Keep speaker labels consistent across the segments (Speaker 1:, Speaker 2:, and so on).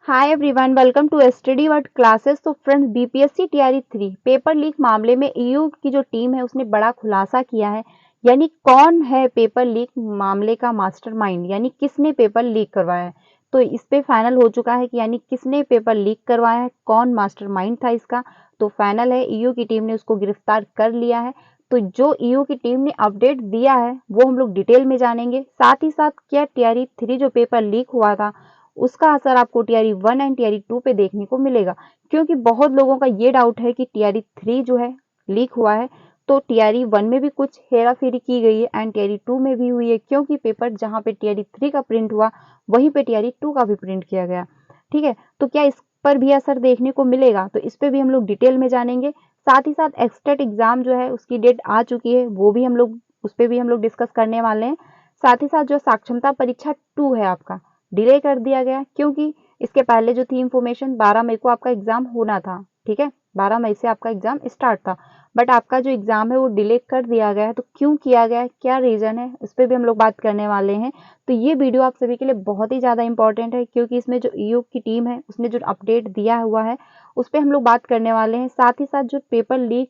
Speaker 1: Hi everyone, welcome to study word classes. तो friends, BPSC TRE 3 paper leak मामले में EU की जो टीम है उसने बड़ा खुलासा किया है। यानी कौन है पेपर लीक मामले का मास्टरमाइंड, यानी किसने पेपर लीक करवाया है। तो इस पे फाइनल हो चुका है कि यानी किसने पेपर लीक करवाया है, कौन मास्टरमाइंड था इसका। तो फाइनल है, ईयू की टीम ने उसको गिरफ्तार कर लिया है। तो जो ईयू की टीम ने अपडेट दिया है वो हम लोग डिटेल में जानेंगे। साथ ही साथ क्या टीआरई 3 जो पेपर लीक हुआ था उसका असर आपको टीआरई 1 एंड टीआरई 2 पे देखने को मिलेगा। क्योंकि बहुत लोगों का ये डाउट है कि टीआरई 3 जो है लीक हुआ है, तो टीआरई 1 में भी कुछ हेरा फेरी की गई है एंड टीआरई 2 में भी हुई है। क्योंकि पेपर जहां पे टीआरई 3 का प्रिंट हुआ वहीं पे टीआरई 2 का भी प्रिंट किया गया। ठीक है, तो क्या इस पर भी असर देखने को मिलेगा, तो इस पे भी हम लोग डिटेल में जानेंगे। साथ ही साथ एक्सटेट एग्जाम जो है उसकी डेट आ चुकी है, वो भी हम लोग उस पर भी हम लोग डिस्कस करने वाले हैं। साथ ही साथ जो साक्षरता परीक्षा 2 है आपका डिले कर दिया गया, क्योंकि इसके पहले जो थी इंफॉर्मेशन 12 मई को आपका एग्जाम होना था। ठीक है, 12 मई से आपका एग्जाम स्टार्ट था, बट आपका जो एग्जाम है वो डिले कर दिया गया है। तो क्यों किया गया है, क्या रीजन है, इस पर भी हम लोग बात करने वाले हैं। तो ये वीडियो आप सभी के लिए बहुत ही ज्यादा इंपॉर्टेंट है, क्योंकि इसमें जो ईयू की टीम है उसने जो अपडेट दिया हुआ है उस पर हम लोग बात करने वाले हैं। साथ ही साथ जो पेपर लीक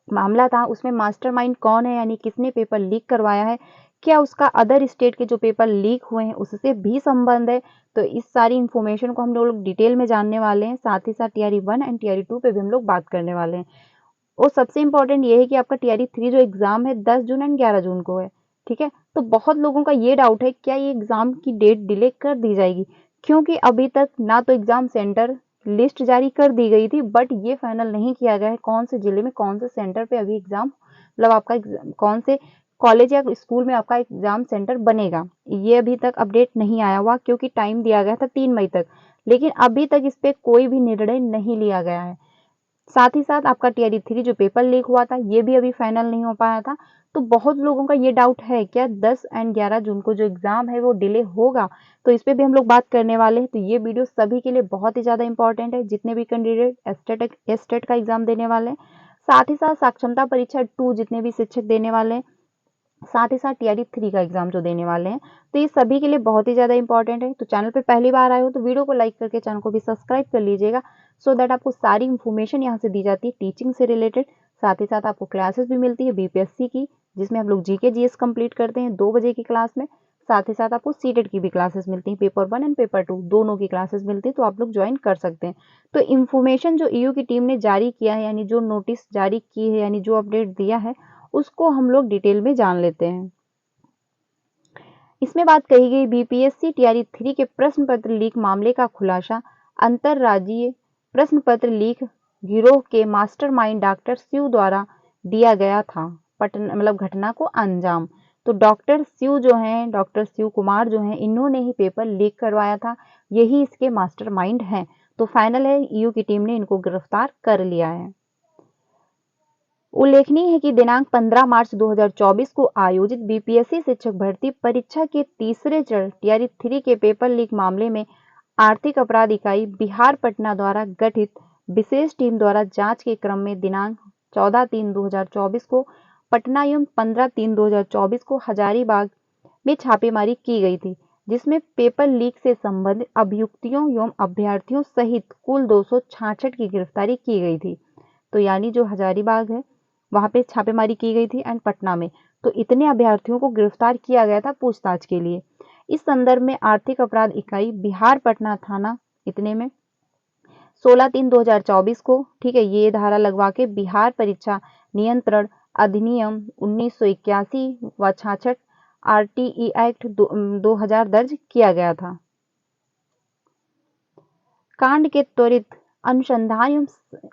Speaker 1: मामला था उसमें मास्टरमाइंड कौन है, यानी किसने पेपर लीक करवाया है, क्या उसका अदर स्टेट के जो पेपर लीक हुए हैं उससे भी संबंध है। तो इस सारी इंफॉर्मेशन को हम लोग डिटेल में जानने वाले हैं। साथ ही साथ टीआरई 1 एंड टीआरई 2 पे भी हम लोग बात करने वाले हैं। और सबसे इंपॉर्टेंट ये है कि आपका टीआरई 3 जो एग्जाम है 10 जून एंड 11 जून को है। ठीक है, तो बहुत लोगों का ये डाउट है क्या ये एग्जाम की डेट डिले कर दी जाएगी, क्योंकि अभी तक ना तो एग्जाम सेंटर लिस्ट जारी कर दी गई थी, बट ये फाइनल नहीं किया गया है कौन से जिले में कौन से सेंटर पे अभी एग्जाम, मतलब आपका कौन से कॉलेज या स्कूल में आपका एग्जाम सेंटर बनेगा। ये अभी तक अपडेट नहीं आया हुआ, क्योंकि टाइम दिया गया था 3 मई तक, लेकिन अभी तक इस पे कोई भी निर्णय नहीं लिया गया है। साथ ही साथ आपका टीआरई 3 जो पेपर लीक हुआ था ये भी अभी फाइनल नहीं हो पाया था। तो बहुत लोगों का ये डाउट है क्या 10 एंड 11 जून को जो एग्जाम है वो डिले होगा। तो इस पे भी हम लोग बात करने वाले हैं। तो ये वीडियो सभी के लिए बहुत ही ज्यादा इंपॉर्टेंट है, जितने भी कैंडिडेट एस्टेट का एग्जाम देने वाले हैं। साथ ही साथ साक्षरता परीक्षा 2 जितने भी शिक्षक देने वाले हैं, साथ ही साथ टीआरई 3 का एग्जाम जो देने वाले हैं। तो ये सभी के लिए बहुत ही ज्यादा इंपॉर्टेंट है। तो चैनल पे पहली बार आए हो तो वीडियो को लाइक करके चैनल को भी सब्सक्राइब कर लीजिएगा, सो दैट आपको सारी इन्फॉर्मेशन यहाँ से दी जाती है टीचिंग से रिलेटेड। साथ ही साथ आपको क्लासेस भी मिलती है बीपीएससी की, जिसमें हम लोग जीके जीएस कंप्लीट करते हैं 2 बजे की क्लास में। साथ ही साथ आपको सीटेट की भी क्लासेस मिलती हैं, पेपर 1 एंड पेपर 2 दोनों की क्लासेस मिलती है, तो आप लोग ज्वाइन कर सकते हैं। तो इन्फॉर्मेशन जो ईयू की टीम ने जारी किया है, यानी जो नोटिस जारी की है, यानी जो अपडेट दिया है, उसको हम लोग डिटेल में जान लेते हैं। इसमें बात कही गई बीपीएससी टीआरई 3 के प्रश्न पत्र लीक मामले का खुलासा। अंतरराज्यीय प्रश्न पत्र लीक गिरोह के मास्टरमाइंड डॉक्टर शिव द्वारा दिया गया था मतलब घटना को अंजाम। तो डॉक्टर शिव जो हैं, डॉक्टर शिव कुमार जो हैं, इन्होंने ही पेपर लीक करवाया था, यही इसके मास्टरमाइंड हैं। तो फाइनल है, ईयू की टीम ने इनको गिरफ्तार कर लिया है। उल्लेखनीय है कि दिनांक 15 मार्च 2024 को आयोजित बीपीएससी शिक्षक भर्ती परीक्षा के तीसरे चरण टीआरई 3 के पेपर लीक मामले में आर्थिक अपराध इकाई बिहार पटना द्वारा गठित विशेष टीम द्वारा जांच के क्रम में दिनांक 14/3/2024 को पटना एवं 15/3/2024 को हजारीबाग में छापेमारी की गई थी, जिसमें पेपर लीक से संबंधित अभियुक्तियों एवं अभ्यर्थियों सहित कुल 266 की गिरफ्तारी की गई थी। तो यानी जो हजारीबाग है वहां पे छापेमारी की गई थी एंड पटना में, तो इतने अभ्यर्थियों को गिरफ्तार किया गया था पूछताछ के लिए। इस संदर्भ में आर्थिक अपराध इकाई बिहार पटना थाना इतने में 16/3/2024 को, ठीक है, ये धारा लगवा के बिहार परीक्षा नियंत्रण अधिनियम 1981 व 66 आरटीई एक्ट 2000 दर्ज किया गया था। कांड के त्वरित अनुसंधान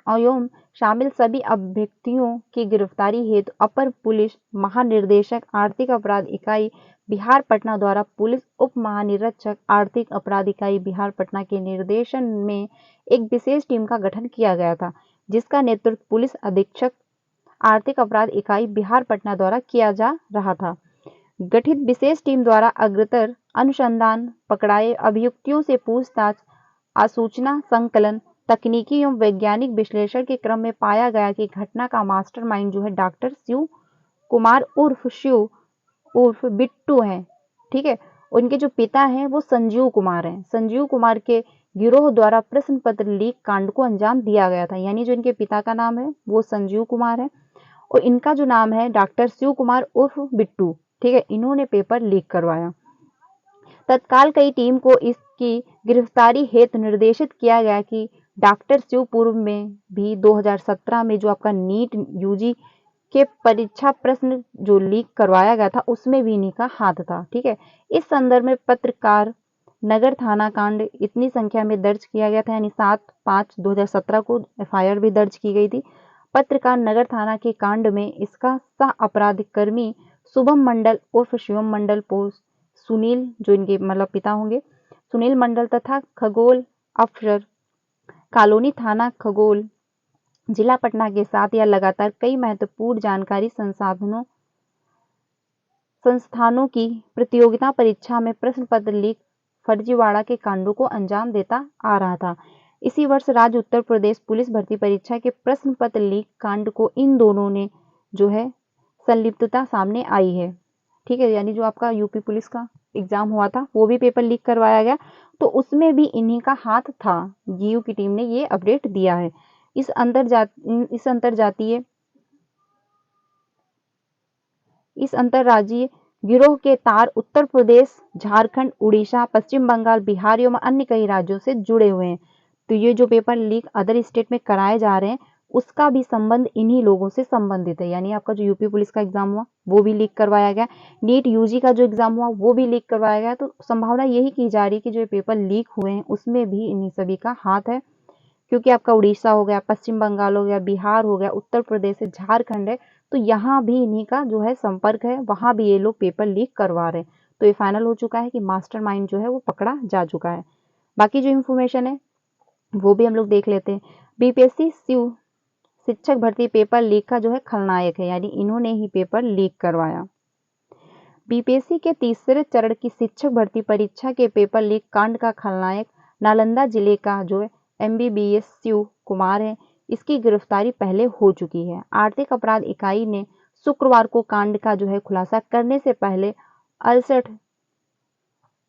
Speaker 1: एवं शामिल सभी अभियुक्तों की गिरफ्तारी हेतु अपर पुलिस महानिदेशक आर्थिक अपराध इकाई बिहार पटना द्वारा पुलिस उप महानिरीक्षक आर्थिक अपराध इकाई बिहार पटना के निर्देशन में एक विशेष टीम का गठन किया गया था, जिसका नेतृत्व पुलिस अधीक्षक आर्थिक अपराध इकाई बिहार पटना द्वारा किया जा रहा था। गठित विशेष टीम द्वारा अग्रतर अनुसंधान, पकड़ाए अभियुक्तों से पूछताछ, आसूचना संकलन, तकनीकी एवं वैज्ञानिक विश्लेषण के क्रम में पाया गया कि घटना का मास्टरमाइंड जो है डॉक्टर शिव कुमार उर्फ शिव उर्फ बिट्टू हैं। ठीक है, उनके जो पिता हैं वो संजीव कुमार हैं। संजीव कुमार के गिरोह द्वारा प्रश्न पत्र लीक कांड को अंजाम दिया गया था। यानी जो इनके पिता का नाम है वो संजीव कुमार है और इनका जो नाम है डॉक्टर शिव कुमार उर्फ बिट्टू, ठीक है, इन्होंने पेपर लीक करवाया। तत्काल कई टीम को इसकी गिरफ्तारी हेतु निर्देशित किया गया कि डॉक्टर शिव पूर्व में भी 2017 में जो आपका नीट यूजी के परीक्षा प्रश्न जो लीक करवाया गया था उसमें भी इन्हीं का हाथ था। ठीक है, इस संदर्भ में पत्रकार नगर थाना कांड इतनी संख्या में दर्ज किया गया था, यानी 7/5/2017 को एफआईआर भी दर्ज की गई थी। पत्रकार नगर थाना के कांड में इसका सह अपराधिक कर्मी शुभम मंडल उर्फ शिवम मंडल पोस्ट सुनील, जो इनके मतलब पिता होंगे, सुनील मंडल तथा खगोल अफसर कॉलोनी थाना खगोल जिला पटना के साथ यह लगातार कई महत्वपूर्ण जानकारी संस्थानों की प्रतियोगिता परीक्षा में प्रश्न पत्र लीक फर्जीवाड़ा के कांडों को अंजाम देता आ रहा था। इसी वर्ष राज्य उत्तर प्रदेश पुलिस भर्ती परीक्षा के प्रश्न पत्र लीक कांड को इन दोनों ने जो है संलिप्तता सामने आई है। ठीक है, यानी जो आपका यूपी पुलिस का एग्जाम हुआ था वो भी पेपर लीक करवाया गया, तो उसमें भी इन्हीं का हाथ था। जीयू की टीम ने ये अपडेट दिया है। इस अंतरराज्यीय गिरोह के तार उत्तर प्रदेश, झारखंड, उड़ीसा, पश्चिम बंगाल, बिहार एवं अन्य कई राज्यों से जुड़े हुए हैं। तो ये जो पेपर लीक अदर स्टेट में कराए जा रहे हैं उसका भी संबंध इन्हीं लोगों से संबंधित है। यानी आपका जो यूपी पुलिस का एग्जाम हुआ वो भी लीक करवाया गया, नीट यूजी का जो एग्जाम हुआ वो भी लीक करवाया गया। तो संभावना यही की जा रही है कि जो पेपर लीक हुए हैं उसमें भी इन्हीं सभी का हाथ है, क्योंकि आपका उड़ीसा हो गया, पश्चिम बंगाल हो गया, बिहार हो गया, उत्तर प्रदेश है, झारखंड है, तो यहाँ भी इन्हीं का जो है संपर्क है, वहां भी ये लोग पेपर लीक करवा रहे हैं। तो ये फाइनल हो चुका है कि मास्टरमाइंड जो है वो पकड़ा जा चुका है। बाकी जो इन्फॉर्मेशन है वो भी हम लोग देख लेते हैं। बीपीएससी शिक्षक भर्ती पेपर लीक का जो है खलनायक है, यानी इन्होंने ही पेपर लीक करवाया। बीपीएससी के तीसरे चरण की शिक्षक भर्ती परीक्षा के पेपर लीक कांड का खलनायक नालंदा जिले का जो है एमबीबीएस शिव कुमार है। इसकी गिरफ्तारी पहले हो चुकी है। आर्थिक अपराध इकाई ने शुक्रवार को कांड का जो है खुलासा करने से पहले 68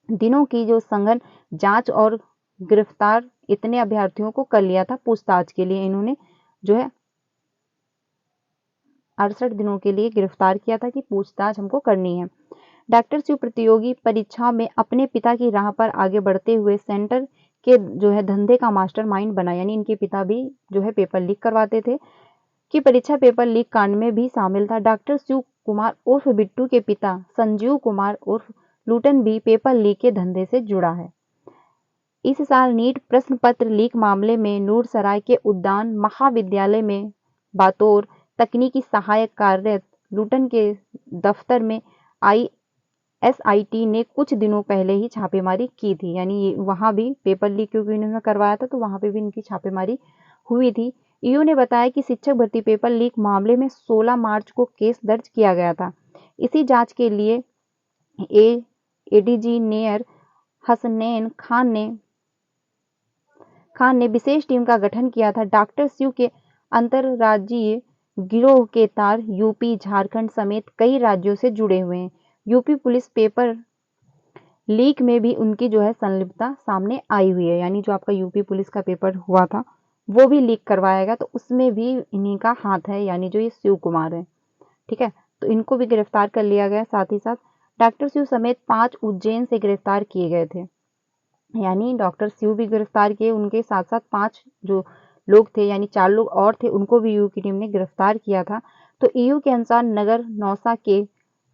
Speaker 1: दिनों की जो सघन जांच और गिरफ्तार इतने अभ्यर्थियों को कर लिया था पूछताछ के लिए। इन्होंने जो है 68 दिनों के लिए गिरफ्तार किया था कि पूछताछ हमको करनी है। डॉक्टर शिव प्रतियोगी परीक्षा में अपने पिता की राह पर आगे बढ़ते हुए सेंटर के जो है धंधे का मास्टरमाइंड बना, यानी इनके पिता भी जो है पेपर लीक करवाते थे, कि परीक्षा पेपर लीक कांड में भी शामिल था। डॉक्टर शिव कुमार उर्फ बिट्टू के पिता संजीव कुमार उर्फ लूटन भी पेपर लीक के धंधे से जुड़ा है। इस साल नीट प्रश्न पत्र लीक मामले में नूरसराय के उद्यान महाविद्यालय में बतौर तकनीकी सहायक कार्यरत लूटन के दफ्तर में एसआईटी ने कुछ दिनों पहले ही छापेमारी की थी। यानी वहां भी पेपर लीक क्योंकि इन्होंने करवाया था तो वहां पे भी इनकी छापेमारी हुई थी। ईओ ने बताया कि शिक्षक भर्ती पेपर लीक मामले में 16 मार्च को केस दर्ज किया गया था। इसी जांच के लिए एडीजी नेयर हसनैन खान ने विशेष टीम का गठन किया था। डॉक्टर शिव के अंतरराज्यीय गिरोह के तार यूपी, झारखंड समेत कई राज्यों से जुड़े हुए हैं। यूपी पुलिस पेपर लीक में भी उनकी जो है संलिप्तता सामने आई हुई है। यानी जो आपका यूपी पुलिस का पेपर हुआ था वो भी लीक करवाया गया, तो उसमें भी इन्हीं का हाथ है, यानी जो ये शिव कुमार है। ठीक है, तो इनको भी गिरफ्तार कर लिया गया। साथ ही साथ डॉक्टर शिव समेत 5 उज्जैन से गिरफ्तार किए गए थे। यानी डॉक्टर शिव भी गिरफ्तार किए, उनके साथ साथ 5 जो लोग थे यानी 4 लोग और थे उनको भी ईयू की टीम ने गिरफ्तार किया था। तो ईयू के अनुसार नगर नौसा के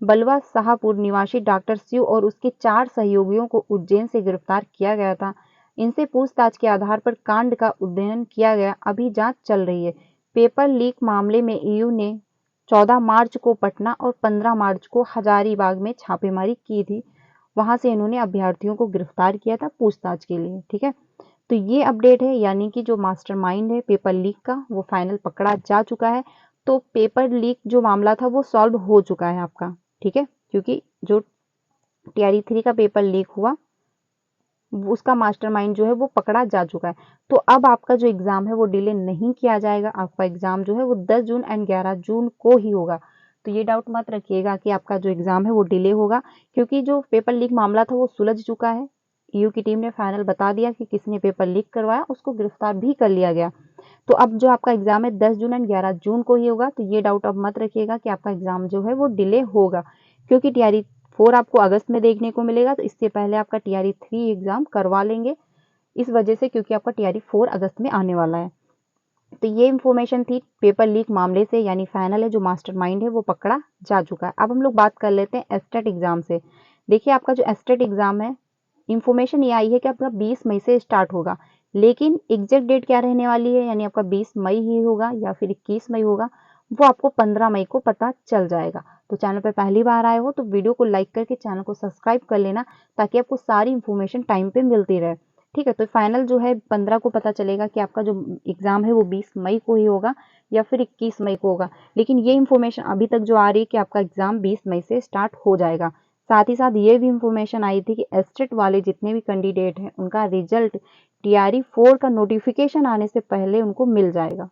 Speaker 1: बलवा शाहपुर निवासी डॉक्टर शिव और उसके 4 सहयोगियों को उज्जैन से गिरफ्तार किया गया था। इनसे पूछताछ के आधार पर कांड का उद्भेदन किया गया। अभी जांच चल रही है। पेपर लीक मामले में ईयू ने 14 मार्च को पटना और 15 मार्च को हजारीबाग में छापेमारी की थी। वहां से इन्होंने अभ्यर्थियों को गिरफ्तार किया था पूछताछ के लिए। ठीक है, तो ये अपडेट है, यानी कि जो मास्टरमाइंड है पेपर लीक का वो फाइनल पकड़ा जा चुका है। तो पेपर लीक जो मामला था वो सॉल्व हो चुका है आपका। ठीक है, क्योंकि जो टीआरई 3 का पेपर लीक हुआ उसका मास्टरमाइंड जो है वो पकड़ा जा चुका है। तो अब आपका जो एग्जाम है वो डिले नहीं किया जाएगा। आपका एग्जाम जो है वो 10 जून एंड 11 जून को ही होगा। तो ये डाउट मत रखिएगा कि आपका जो एग्जाम है वो डिले होगा, क्योंकि जो पेपर लीक मामला था वो सुलझ चुका है। ईयू की टीम ने फाइनल बता दिया कि किसने पेपर लीक करवाया, उसको गिरफ्तार भी कर लिया गया। तो अब जो आपका एग्जाम है 10 जून एंड 11 जून को ही होगा। तो ये डाउट अब मत रखिएगा कि आपका एग्जाम जो है वो डिले होगा, क्योंकि टीआरई 4 आपको अगस्त में देखने को मिलेगा। तो इससे पहले आपका टीआरई 3 एग्जाम करवा लेंगे इस वजह से, क्योंकि आपका टीआरई 4 अगस्त में आने वाला है। तो ये इन्फॉर्मेशन थी पेपर लीक मामले से, यानी फाइनल है जो मास्टरमाइंड है वो पकड़ा जा चुका है। अब हम लोग बात कर लेते हैं एस्टेट एग्जाम से। देखिए आपका जो एस्टेट एग्जाम है, इन्फॉर्मेशन ये आई है कि आपका 20 मई से स्टार्ट होगा, लेकिन एग्जैक्ट डेट क्या रहने वाली है, यानी आपका 20 मई ही होगा या फिर 21 मई होगा, वो आपको 15 मई को पता चल जाएगा। तो चैनल पर पहली बार आए हो तो वीडियो को लाइक करके चैनल को सब्सक्राइब कर लेना, ताकि आपको सारी इन्फॉर्मेशन टाइम पे मिलती रहे। ठीक है, तो फाइनल जो है 15 को पता चलेगा कि आपका जो एग्जाम है वो 20 मई को ही होगा या फिर 21 मई को होगा। लेकिन ये इन्फॉर्मेशन अभी तक जो आ रही है कि आपका एग्जाम 20 मई से स्टार्ट हो जाएगा। साथ ही साथ ये भी इन्फॉर्मेशन आई थी कि एस्टेट वाले जितने भी कैंडिडेट हैं उनका रिजल्ट टीआरई 4 का नोटिफिकेशन आने से पहले उनको मिल जाएगा।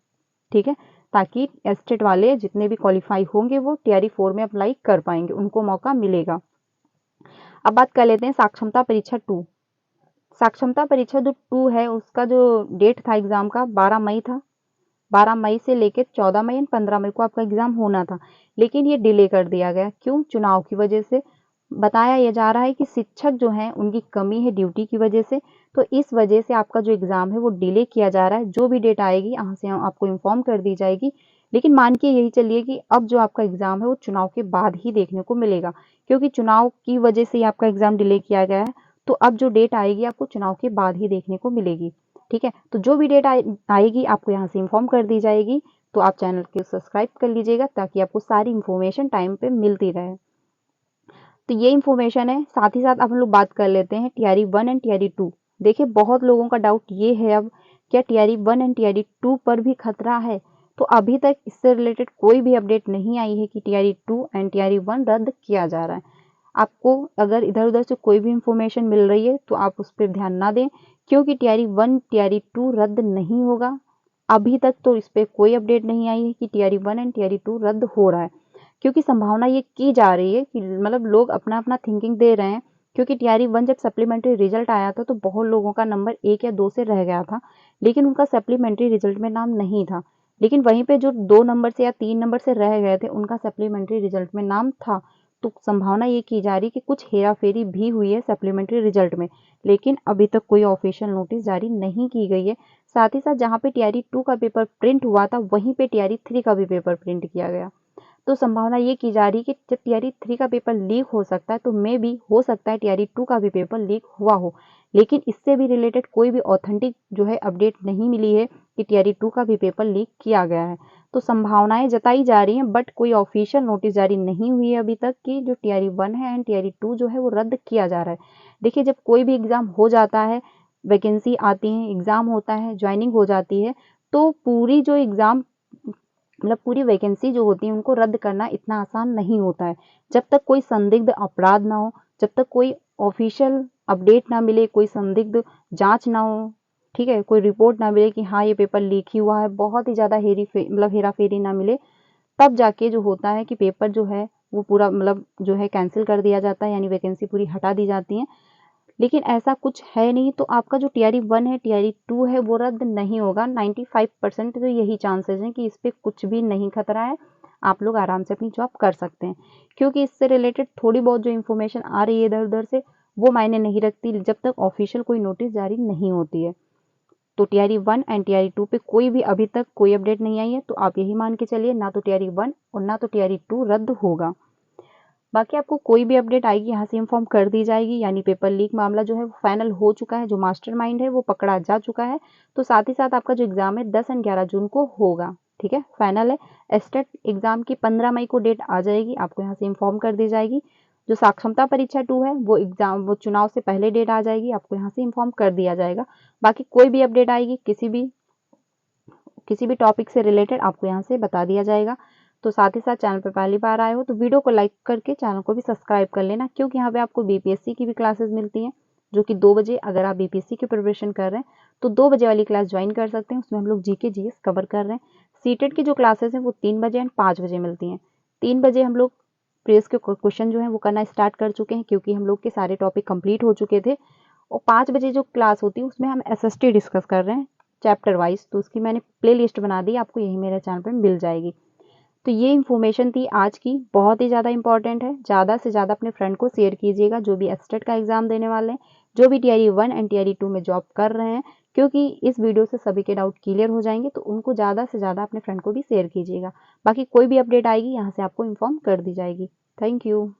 Speaker 1: ठीक है, ताकि एस्टेट वाले जितने भी क्वालिफाई होंगे वो टीआरई 4 में अप्लाई कर पाएंगे, उनको मौका मिलेगा। अब बात कर लेते हैं साक्षरता परीक्षा 2। साक्षरता परीक्षा जो 2 है उसका जो डेट था एग्जाम का 12 मई था। 12 मई से लेकर 14 मई एंड 15 मई को आपका एग्जाम होना था, लेकिन ये डिले कर दिया गया। क्यों? चुनाव की वजह से। बताया यह जा रहा है कि शिक्षक जो हैं उनकी कमी है ड्यूटी की वजह से, तो इस वजह से आपका जो एग्जाम है वो डिले किया जा रहा है। जो भी डेट आएगी यहाँ से आपको इन्फॉर्म कर दी जाएगी, लेकिन मान के यही चलिए कि अब जो आपका एग्जाम है वो चुनाव के बाद ही देखने को मिलेगा, क्योंकि चुनाव की वजह से ही आपका एग्जाम डिले किया गया है। तो अब जो डेट आएगी आपको चुनाव के बाद ही देखने को मिलेगी। ठीक है, तो जो भी डेट आएगी आपको यहाँ से इन्फॉर्म कर दी जाएगी। तो आप चैनल को सब्सक्राइब कर लीजिएगा, ताकि आपको सारी इन्फॉर्मेशन टाइम पे मिलती रहे। तो ये इन्फॉर्मेशन है। साथ ही साथ अब हम लोग बात कर लेते हैं टीआरई 1 एंड टीआरई 2। देखिए बहुत लोगों का डाउट ये है अब, क्या टीआरई 1 एंड टीआरई 2 पर भी खतरा है? तो अभी तक इससे रिलेटेड कोई भी अपडेट नहीं आई है कि टीआरई 2 एंड टीआरई 1 रद्द किया जा रहा है। आपको अगर इधर उधर से कोई भी इन्फॉर्मेशन मिल रही है तो आप उस पर ध्यान ना दें, क्योंकि टीआरई 1 टीआरई 2 रद्द नहीं होगा। अभी तक तो इस पर कोई अपडेट नहीं आई है कि टीआरई 1 एंड टीआरई 2 रद्द हो रहा है, क्योंकि संभावना ये की जा रही है कि मतलब लोग अपना अपना थिंकिंग दे रहे हैं। क्योंकि टीआरई 1 जब सप्लीमेंट्री रिजल्ट आया था तो बहुत लोगों का नंबर 1 या 2 से रह गया था, लेकिन उनका सप्लीमेंट्री रिजल्ट में नाम नहीं था। लेकिन वहीं पे जो 2 नंबर से या 3 नंबर से रह गए थे उनका सप्लीमेंट्री रिजल्ट में नाम था। तो संभावना ये की जा रही कि कुछ हेराफेरी भी हुई है सप्लीमेंट्री रिजल्ट में, लेकिन अभी तक कोई ऑफिशियल नोटिस जारी नहीं की गई है। साथ ही साथ जहाँ पे टीआरई 2 का पेपर प्रिंट हुआ था वहीं पे टीआरई 3 का भी पेपर प्रिंट किया गया। तो संभावना ये की जा रही है कि जब टीआरई 3 का पेपर लीक हो सकता है, तो मे भी हो सकता है टीआरई 2 का भी पेपर लीक हुआ हो, लेकिन इससे भी रिलेटेड कोई भी ऑथेंटिक जो है अपडेट नहीं मिली है कि टीआरई 2 का भी पेपर लीक किया गया है। तो संभावनाएं जताई जा रही हैं, बट कोई ऑफिशियल नोटिस जारी नहीं हुई है अभी तक कि जो टीआरई 1 है एंड टीआरई 2 जो है वो रद्द किया जा रहा है। देखिए जब कोई भी एग्जाम हो जाता है, वैकेंसी आती है, एग्जाम होता है, ज्वाइनिंग हो जाती है, तो पूरी जो एग्जाम मतलब पूरी वैकेंसी जो होती है उनको रद्द करना इतना आसान नहीं होता है। जब तक कोई संदिग्ध अपराध ना हो, जब तक कोई ऑफिशियल अपडेट ना मिले, कोई संदिग्ध जांच ना हो, ठीक है, कोई रिपोर्ट ना मिले कि हाँ ये पेपर लीक ही हुआ है, बहुत ही ज़्यादा हेरा फेरी ना मिले, तब जाके जो होता है कि पेपर जो है वो पूरा मतलब जो है कैंसिल कर दिया जाता है, यानी वैकेंसी पूरी हटा दी जाती है। लेकिन ऐसा कुछ है नहीं। तो आपका जो टीआरई 1 है टीआरई 2 है वो रद्द नहीं होगा। 95% तो यही चांसेस हैं कि इस पर कुछ भी नहीं खतरा है, आप लोग आराम से अपनी जॉब कर सकते हैं। क्योंकि इससे रिलेटेड थोड़ी बहुत जो इन्फॉर्मेशन आ रही है इधर उधर से, वो मायने नहीं रखती जब तक ऑफिशियल कोई नोटिस जारी नहीं होती है। तो टीआरई 1 एंड टीआरई 2 पे कोई भी अभी तक कोई अपडेट नहीं आई है, तो आप यही मान के चलिए ना तो टीआरई 1 और ना तो टीआरई 2 रद्द होगा। बाकी आपको कोई भी अपडेट आएगी यहाँ से इन्फॉर्म कर दी जाएगी। यानी पेपर लीक मामला जो है वो फाइनल हो चुका है, जो मास्टरमाइंड है वो पकड़ा जा चुका है। तो साथ ही साथ आपका जो एग्जाम है 10 एंड 11 जून को होगा। ठीक है, फाइनल है। एस्टेट एग्जाम की 15 मई को डेट आ जाएगी, आपको यहाँ से इन्फॉर्म कर दी जाएगी। जो साक्षरता परीक्षा 2 है वो चुनाव से पहले डेट आ जाएगी, आपको यहाँ से इन्फॉर्म कर दिया जाएगा। बाकी कोई भी अपडेट आएगी किसी भी टॉपिक से रिलेटेड आपको यहाँ से बता दिया जाएगा। तो साथ ही साथ चैनल पर पहली बार आए हो तो वीडियो को लाइक करके चैनल को भी सब्सक्राइब कर लेना, क्योंकि यहाँ पे आपको बीपीएससी की भी क्लासेस मिलती हैं, जो कि 2 बजे। अगर आप बीपीएससी की प्रिपरेशन कर रहे हैं तो 2 बजे वाली क्लास ज्वाइन कर सकते हैं। उसमें हम लोग जीके जीएस कवर कर रहे हैं। सीटेट की जो क्लासेस हैं वो 3 बजे एंड 5 बजे मिलती हैं। 3 बजे हम लोग प्रीवियस के क्वेश्चन जो है वो करना स्टार्ट कर चुके हैं, क्योंकि हम लोग के सारे टॉपिक कंप्लीट हो चुके थे। और 5 बजे जो क्लास होती है उसमें हम एसएसटी डिस्कस कर रहे हैं चैप्टर वाइज, तो उसकी मैंने प्ले लिस्ट बना दी, आपको यही मेरे चैनल पर मिल जाएगी। तो ये इन्फॉर्मेशन थी आज की, बहुत ही ज़्यादा इंपॉर्टेंट है। ज़्यादा से ज़्यादा अपने फ्रेंड को शेयर कीजिएगा जो भी एस्टेट का एग्जाम देने वाले हैं, जो भी टीआरई 1 एंड टीआरई 2 में जॉब कर रहे हैं, क्योंकि इस वीडियो से सभी के डाउट क्लियर हो जाएंगे। तो उनको ज़्यादा से ज़्यादा अपने फ्रेंड को भी शेयर कीजिएगा। बाकी कोई भी अपडेट आएगी यहाँ से आपको इन्फॉर्म कर दी जाएगी। Thank you.